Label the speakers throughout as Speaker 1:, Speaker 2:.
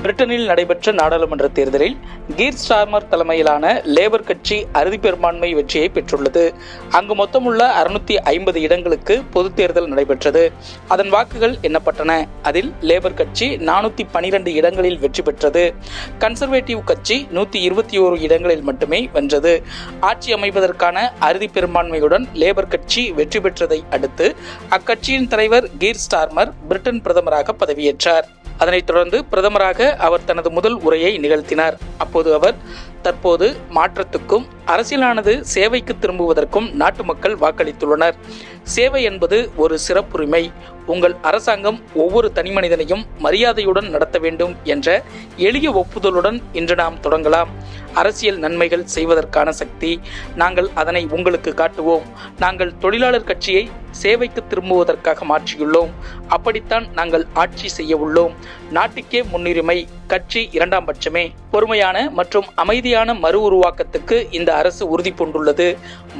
Speaker 1: பிரிட்டனில் நடைபெற்ற நாடாளுமன்ற தேர்தலில் கீர் ஸ்டார்மர் தலைமையிலான லேபர் கட்சி அறுதி பெரும்பான்மை வெற்றியை பெற்றுள்ளது. அங்கு மொத்தமுள்ள 650 இடங்களுக்கு பொது தேர்தல் நடைபெற்றது. அதன் வாக்குகள் எண்ணப்பட்டன. அதில் லேபர் கட்சி 412 இடங்களில் வெற்றி பெற்றது. கன்சர்வேட்டிவ் கட்சி 121 இடங்களில் மட்டுமே வென்றது. ஆட்சி அமைப்பதற்கான அறுதி பெரும்பான்மையுடன் லேபர் கட்சி வெற்றி பெற்றதை அடுத்து அக்கட்சியின் தலைவர் கீர் ஸ்டார்மர் பிரிட்டன் பிரதமராக பதவியேற்றார். அதனைத் தொடர்ந்து பிரதமராக அவர் தனது முதல் உரையை நிகழ்த்தினார். அப்போது அவர், தற்போது மாற்றத்துக்கும் அரசியலானது சேவைக்கு திரும்புவதற்கும் நாட்டு மக்கள் வாக்களித்துள்ளனர். சேவை என்பது ஒரு சிறப்புரிமை. உங்கள் அரசாங்கம் ஒவ்வொரு தனிமனிதனையும் மரியாதையுடன் நடத்த வேண்டும் என்ற எளிய ஒப்புதலுடன் இன்று நாம் தொடங்கலாம். அரசியல் நன்மைகள் செய்வதற்கான சக்தி, நாங்கள் அதனை உங்களுக்கு காட்டுவோம். நாங்கள் தொழிலாளர் கட்சியை சேவைக்கு திரும்புவதற்காக மாற்றியுள்ளோம். அப்படித்தான் நாங்கள் ஆட்சி செய்ய உள்ளோம். நாட்டுக்கே முன்னுரிமை, கட்சி இரண்டாம் பட்சமே. பொறுமையான மற்றும் அமைதியான மறு உருவாக்கத்துக்கு இந்த அரசு உறுதி பூண்டுள்ளது.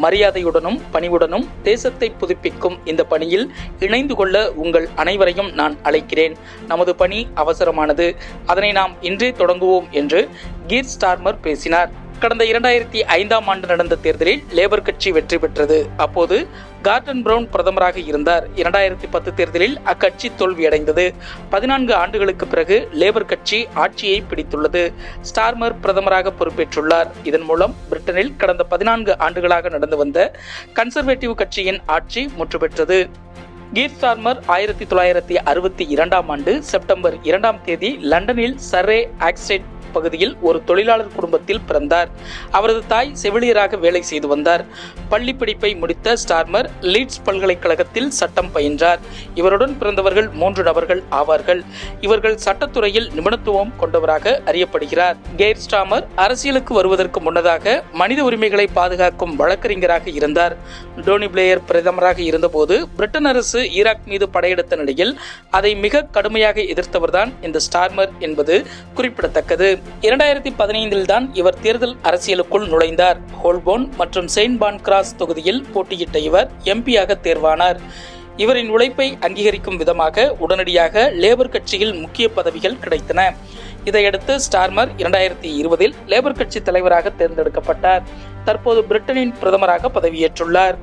Speaker 1: மரியாதையுடனும் பணிவுடனும் தேசத்தை புதுப்பிக்கும் இந்த பணியில் இணைந்து கொள்ள உங்கள் அனைவரையும் நான் அழைக்கிறேன். நமது பணி அவசரமானது. அதனை நாம் இன்றே தொடங்குவோம் என்று கீர் ஸ்டார்மர் பேசினார். கடந்த 2005ஆம் ஆண்டு நடந்த தேர்தலில் லேபர் கட்சி வெற்றி பெற்றது. அப்போது கார்டன் பிரவுன் பிரதமராக இருந்தார். 2010 தேர்தலில் அக்கட்சி தோல்வியடைந்தது. 14 ஆண்டுகளுக்கு பிறகு லேபர் கட்சி ஆட்சியை பிடித்துள்ளது. ஸ்டார்மர் பிரதமராக பொறுப்பேற்றுள்ளார். இதன் மூலம் பிரிட்டனில் கடந்த 14 ஆண்டுகளாக நடந்து வந்த கன்சர்வேட்டிவ் கட்சியின் ஆட்சி முற்று பெற்றது. கீர் ஸ்டார்மர் 1962ஆம் ஆண்டு செப்டம்பர் 2ஆம் தேதி லண்டனில் சர்ரே ஆக்ஸ்டேட் பகுதியில் ஒரு தொழிலாளர் குடும்பத்தில் பிறந்தார். அவரது தாய் செவிலியராக வேலை செய்து வந்தார். பள்ளி படிப்பை முடித்த ஸ்டார்மர் லீட்ஸ் பல்கலைக்கழகத்தில் சட்டம் பயின்றார். இவருடன் பிறந்தவர்கள் 3 நபர்கள் ஆவார்கள். இவர்கள் சட்டத்துறையில் நிபுணத்துவம் கொண்டவராக அறியப்படுகிறார். கீர் ஸ்டார்மர் அரசியலுக்கு வருவதற்கு முன்னதாக மனித உரிமைகளை பாதுகாக்கும் வழக்கறிஞராக இருந்தார். டோனி பிளேயர் பிரதமராக இருந்தபோது பிரிட்டன் அரசு ஈராக் மீது படையெடுத்த நிலையில் அதை மிக கடுமையாக எதிர்த்தவர்தான் இந்த ஸ்டார்மர் என்பது குறிப்பிடத்தக்கது. 2015 தான் இவர் தேர்தல் அரசியலுக்குள் நுழைந்தார். ஹோல்போர்ன் மற்றும் செயின்ட் பான்கிராஸ் தொகுதியில் போட்டியிட்ட இவர் எம்பியாக தேர்வானார். இவரின் உழைப்பை அங்கீகரிக்கும் விதமாக உடனடியாக லேபர் கட்சியில் முக்கிய பதவிகள் கிடைத்தன. இதையடுத்து ஸ்டார்மர் 2020இல் லேபர் கட்சி தலைவராக தேர்ந்தெடுக்கப்பட்டார். தற்போது பிரிட்டனின் பிரதமராக பதவியேற்றுள்ளார்.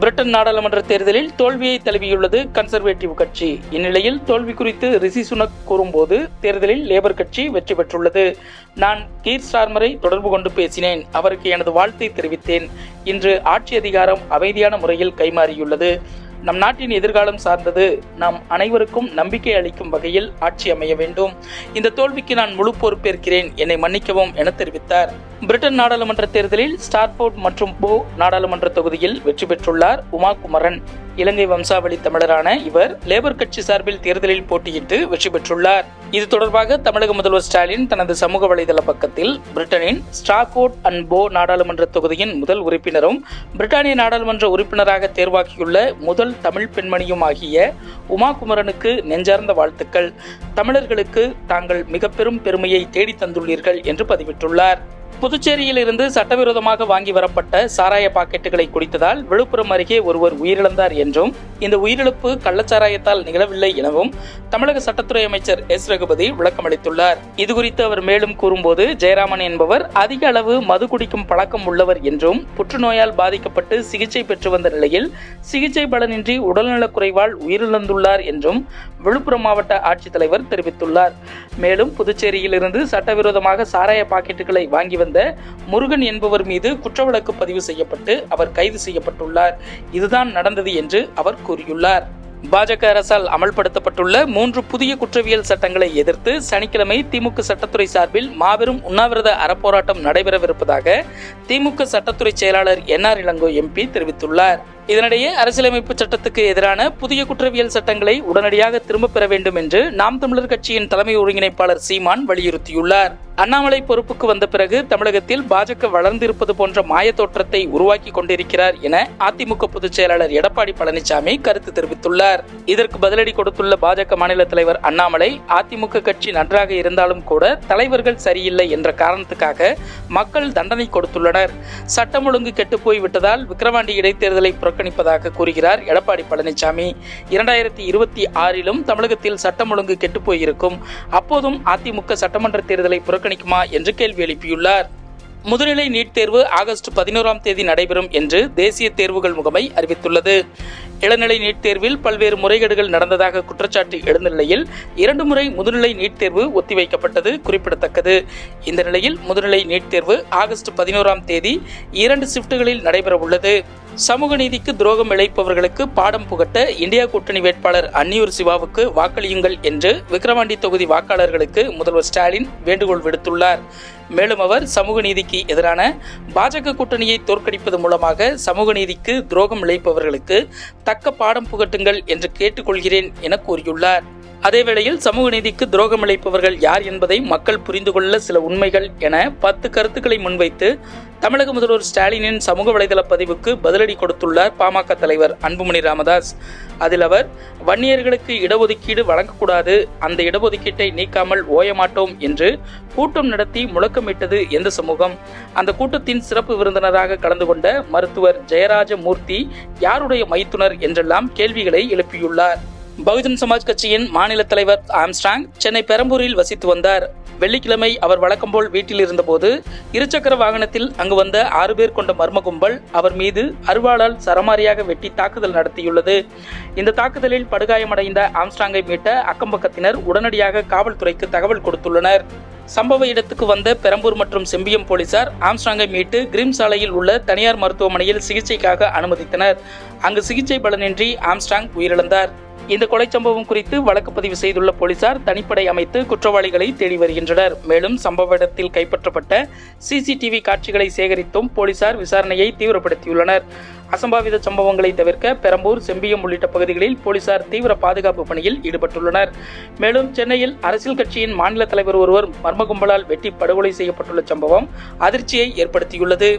Speaker 1: பிரிட்டன் நாடாளுமன்ற தேர்தலில் தோல்வியை தழுவியுள்ளது கன்சர்வேட்டிவ் கட்சி. இந்நிலையில் தோல்வி குறித்து ரிஷி சுனக் கூறும்போது, தேர்தலில் லேபர் கட்சி வெற்றி பெற்றுள்ளது. நான் கீர் ஸ்டார்மரை தொடர்பு கொண்டு பேசினேன். அவருக்கு எனது வாழ்த்தை தெரிவித்தேன். இன்று ஆட்சி அதிகாரம் அமைதியான முறையில் கைமாறியுள்ளது. நம் நாட்டின் எதிர்காலம் சார்ந்தது. நாம் அனைவருக்கும் நம்பிக்கை அளிக்கும் வகையில் ஆட்சி அமைய வேண்டும். இந்த தோல்விக்கு நான் முழு பொறுப்பேற்கிறேன். என்னை மன்னிக்கவும் என தெரிவித்தார். பிரிட்டன் நாடாளுமன்ற தேர்தலில் ஸ்டார்போர்ட் மற்றும் போ நாடாளுமன்ற தொகுதியில் வெற்றி பெற்றுள்ளார் உமா குமரன். இலங்கை வம்சாவளி தமிழரான இவர் லேபர் கட்சி சார்பில் தேர்தலில் போட்டியிட்டு வெற்றி பெற்றுள்ளார். இது தொடர்பாக தமிழக முதல்வர் ஸ்டாலின் தனது சமூக வலைதள பக்கத்தில், பிரிட்டனின் ஸ்டார்போர்ட் அண்ட் போ நாடாளுமன்ற தொகுதியின் முதல் உறுப்பினரும் பிரிட்டானிய நாடாளுமன்ற உறுப்பினராக தேர்வாகியுள்ள முதல் தமிழ் பெண்மணியும் ஆகிய உமா குமரனுக்கு நெஞ்சார்ந்த வாழ்த்துக்கள். தமிழர்களுக்கு தாங்கள் மிக பெரும் பெருமையை தேடி தந்துள்ளீர்கள் என்று பதிவிட்டுள்ளார். புதுச்சேரியில் இருந்து சட்டவிரோதமாக வாங்கி வரப்பட்ட சாராய பாக்கெட்டுகளை குடித்ததால் விழுப்புரம் அருகே ஒருவர் உயிரிழந்தார் என்றும், இந்த உயிரிழப்பு கள்ளச்சாராயத்தால் நிகழவில்லை எனவும் தமிழக சட்டத்துறை அமைச்சர் எஸ் ரகுபதி விளக்கமளித்துள்ளார். இதுகுறித்து அவர் மேலும் கூறும்போது, ஜெயராமன் என்பவர் அதிக அளவு மது குடிக்கும் பழக்கம் உள்ளவர் என்றும், புற்றுநோயால் பாதிக்கப்பட்டு சிகிச்சை பெற்று வந்த நிலையில் சிகிச்சை பலனின்றி உடல்நலக் குறைவால் உயிரிழந்துள்ளார் என்றும் விழுப்புரம் மாவட்ட ஆட்சித்தலைவர் தெரிவித்துள்ளார். மேலும் புதுச்சேரியில் இருந்து சட்டவிரோதமாக சாராய பாக்கெட்டுகளை வாங்கி வந்த முருகன் என்பவர் மீது குற்றவழக்கு பதிவு செய்யப்பட்டு அவர் கைது செய்யப்பட்டுள்ளார். இதுதான் நடந்தது என்று அவர் கூறியுள்ளார். பாஜக அரசால் அமல்படுத்தப்பட்டுள்ள 3 புதிய குற்றவியல் சட்டங்களை எதிர்த்து சனிக்கிழமை திமுக சட்டத்துறை சார்பில் மாபெரும் உண்ணாவிரத அறப்போராட்டம் நடைபெறவிருப்பதாக திமுக சட்டத்துறை செயலாளர் NR இளங்கோ MP தெரிவித்துள்ளார். இதனிடையே அரசியலமைப்பு சட்டத்துக்கு எதிரான புதிய குற்றவியல் சட்டங்களை உடனடியாக திரும்பப் பெற வேண்டும் என்று நாம் தமிழர் கட்சியின் தலைமை ஒருங்கிணைப்பாளர் சீமான் வலியுறுத்தியுள்ளார். அண்ணாமலை பொறுப்புக்கு வந்த பிறகு தமிழகத்தில் பாஜக வளர்ந்திருப்பது போன்ற மாய தோற்றத்தை உருவாக்கி கொண்டிருக்கிறார் என அதிமுக பொதுச் செயலாளர் எடப்பாடி பழனிசாமி கருத்து தெரிவித்துள்ளார். இதற்கு பதிலடி கொடுத்துள்ள பாஜக மாநில தலைவர் அண்ணாமலை, அதிமுக கட்சி நன்றாக இருந்தாலும் கூட தலைவர்கள் சரியில்லை என்ற காரணத்துக்காக மக்கள் தண்டனை கொடுத்துள்ளனர். சட்டம் ஒழுங்கு கெட்டுப்போய் விட்டதால் விக்கிரவாண்டி இடைத்தேர்தலை புறக்கணிப்பதாக கூறுகிறார் எடப்பாடி பழனிசாமி. 2026 தமிழகத்தில் சட்டம் ஒழுங்கு கெட்டுப்போயிருக்கும், அப்போதும் அதிமுக சட்டமன்ற தேர்தலை புறக்கணிக்குமா என்று கேள்வி எழுப்பியுள்ளார். முதுநிலை நீட் தேர்வு ஆகஸ்ட் 11 நடைபெறும் என்று தேசிய தேர்வுகள் முகமை அறிவித்துள்ளது. இளநிலை நீட் தேர்வில் பல்வேறு முறைகேடுகள் நடந்ததாக குற்றச்சாட்டு எழுந்த நிலையில் 2 முறை முதுநிலை நீட் தேர்வு ஒத்திவைக்கப்பட்டது குறிப்பிடத்தக்கது. இந்த நிலையில் முதுநிலை நீட் தேர்வு ஆகஸ்ட் 11 2 ஷிப்டுகளில் நடைபெற உள்ளது. சமூக நீதிக்கு துரோகம் இழைப்பவர்களுக்கு பாடம் புகட்ட இந்தியா கூட்டணி வேட்பாளர் அன்னியூர் சிவாவுக்கு வாக்களியுங்கள் என்று விக்கிரவாண்டி தொகுதி வாக்காளர்களுக்கு முதல்வர் ஸ்டாலின் வேண்டுகோள் விடுத்துள்ளார். மேலும் அவர் சமூக நீதிக்கு எதிரான பாஜக கூட்டணியை தோற்கடிப்பது மூலமாக சமூக நீதிக்கு துரோகம் இழைப்பவர்களுக்கு தக்க பாடம் புகட்டுங்கள் என்று கேட்டுக்கொள்கிறேன் என கூறியுள்ளார். அதேவேளையில் சமூக நீதிக்கு துரோகம் இழைப்பவர்கள் யார் என்பதை மக்கள் புரிந்து கொள்ள சில உண்மைகள் என 10 கருத்துக்களை முன்வைத்து தமிழக முதல்வர் ஸ்டாலினின் சமூக வலைதள பதிவுக்கு பதிலடி கொடுத்துள்ளார் பாமக தலைவர் அன்புமணி ராமதாஸ். அதில் அவர் வன்னியர்களுக்கு இடஒதுக்கீடு வழங்கக்கூடாது, அந்த இடஒதுக்கீட்டை நீக்காமல் ஓயமாட்டோம் என்று கூட்டம் நடத்தி முழக்கமிட்டது எந்த சமூகம்? அந்த கூட்டத்தின் சிறப்பு விருந்தினராக கலந்து கொண்ட மருத்துவர் ஜெயராஜ மூர்த்தி யாருடைய மைத்துனர் என்றெல்லாம் கேள்விகளை எழுப்பியுள்ளார். பகுஜன் சமாஜ் கட்சியின் மாநில தலைவர் ஆம்ஸ்ட்ராங் சென்னை பெரம்பூரில் வசித்து வந்தார். வெள்ளிக்கிழமை அவர் வழக்கம்போல் வீட்டில் இருந்தபோது இருசக்கர வாகனத்தில் அங்கு வந்த 6 பேர் கொண்ட மர்ம கும்பல் அவர் மீது அருவாளால் சரமாரியாக வெட்டி தாக்குதல் நடத்தியுள்ளது. இந்த தாக்குதலில் படுகாயமடைந்த ஆம்ஸ்ட்ராங்கை மீட்ட அக்கம்பக்கத்தினர் உடனடியாக காவல்துறைக்கு தகவல் கொடுத்துள்ளனர். சம்பவ இடத்துக்கு வந்த பெரம்பூர் மற்றும் செம்பியம் போலீசார் ஆம்ஸ்ட்ராங்கை மீட்டு கிரீம் சாலையில் உள்ள தனியார் மருத்துவமனையில் சிகிச்சைக்காக அனுமதித்தனர். அங்கு சிகிச்சை பலனின்றி ஆம்ஸ்ட்ராங் உயிரிழந்தார். இந்த கொலை சம்பவம் குறித்து வழக்கு பதிவு செய்துள்ள போலீசார் தனிப்படை அமைத்து குற்றவாளிகளை தேடி வருகின்றனர். மேலும் சம்பவ இடத்தில் கைப்பற்றப்பட்ட சிசிடிவி காட்சிகளை சேகரித்தும் போலீசார் விசாரணையை தீவிரப்படுத்தியுள்ளனர். அசம்பாவித சம்பவங்களை தவிர்க்க பெரம்பூர், செம்பியம் உள்ளிட்ட பகுதிகளில் போலீசார் தீவிர பாதுகாப்பு பணியில் ஈடுபட்டுள்ளனர். மேலும் சென்னையில் அரசியல் கட்சியின் மாநில தலைவர் ஒருவர் மர்ம கும்பலால் வெட்டி படுகொலை செய்யப்பட்டுள்ள சம்பவம் அதிர்ச்சியை ஏற்படுத்தியுள்ளது.